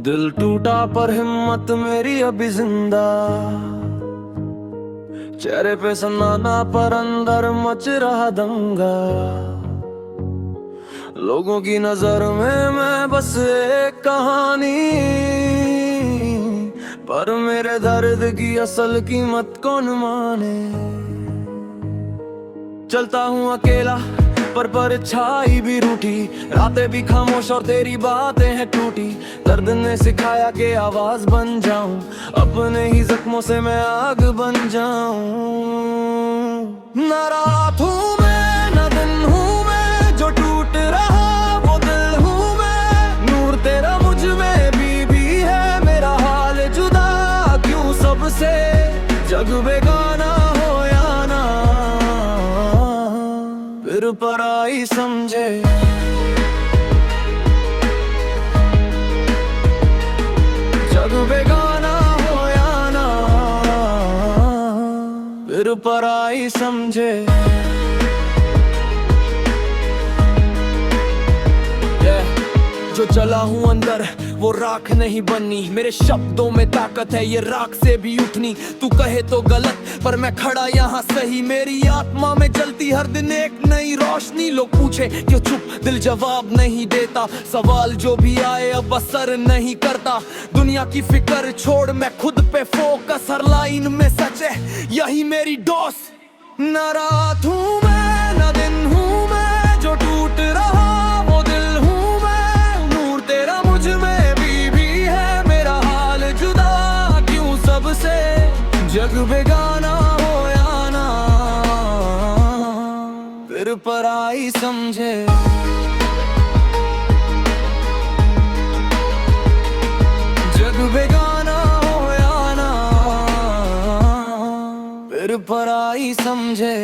दिल टूटा पर हिम्मत मेरी अभी जिंदा, चेहरे पे सन्नाटा पर अंदर मच रहा दंगा। लोगों की नजर में मैं बस एक कहानी, पर मेरे दर्द की असल कीमत कौन माने। चलता हूँ अकेला पर परछाई भी रूठी, रातें भी खामोश और तेरी बातें हैं टूटी। दर्द ने सिखाया कि आवाज बन जाऊं, अपने ही जख्मों से मैं आग बन जाऊं। न रात हूँ मैं न दिन हूँ मैं, जो टूट रहा वो दिल हूँ मैं। नूर तेरा मुझ में भी है, मेरा हाल जुदा क्यों सबसे। जग बेगाना हो या ना, फिर पराई समझे। जग बेगाना हो या ना, फिर पराई समझे। जो जला हूँ अंदर वो राख नहीं बननी, मेरे शब्दों में ताकत है ये राख से भी उठनी। तू कहे तो गलत पर मैं खड़ा यहाँ सही, मेरी आत्मा में जलती हर दिन एक नई रोशनी। लोग पूछे क्यों चुप, दिल जवाब नहीं देता, सवाल जो भी आए अब असर नहीं करता। दुनिया की फिक्र छोड़ मैं खुद पे फोकस, हर लाइन में सच है यही मेरी डोस। न रात हूँ मैं न दिन हूँ मैं, जो टूट रहा वो दिल हूँ मैं। नूर तेरा मुझ में भी है, मेरा हाल जुदा क्यों सबसे। जग बेगाना हो या ना, फिर पराई समझे। जग बेगाना हो या ना, फिर पराई समझे।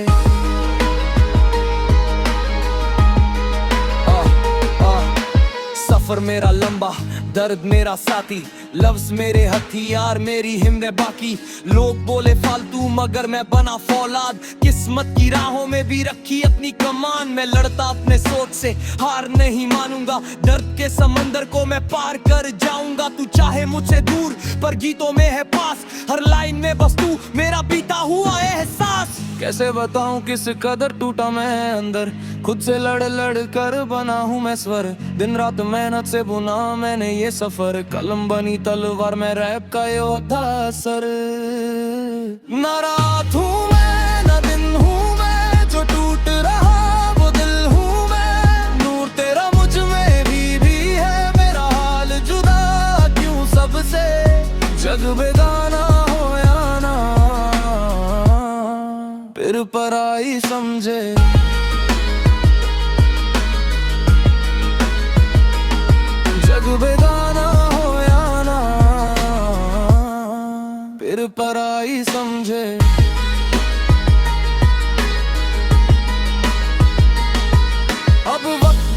सफर मेरा लंबा, दर्द मेरा साथी, लफ्ज मेरे हथियार, मेरी हिम्मत बाकी। लोग बोले फालतू मगर मैं बना फौलाद, किस्मत की राहों में भी रखी अपनी कमान। मैं लड़ता अपने सोच से, हार नहीं मानूंगा, दर्द के समंदर को मैं पार कर जाऊंगा। तू चाहे मुझसे दूर पर गीतों में है पास, हर लाइन में बस तू मेरा बीता हुआ एहसास। कैसे बताऊं किस कदर टूटा मैं अंदर, खुद से लड़ लड़ कर बना हूँ मैं स्वर। दिन रात मेहनत से बुना मैंने ये सफर, कलम बनी तलवार में रैप का योद्धा सर। न रात हूँ मैं न दिन हूँ मैं, जो टूट रहा वो दिल हूँ मैं। नूर तेरा मुझ में भी है, मेरा हाल जुदा क्यों सबसे। जग बेगाना हो या ना, फिर पराई समझे। जग बेगाना हो या ना, फिर पराई समझे। अब वक्त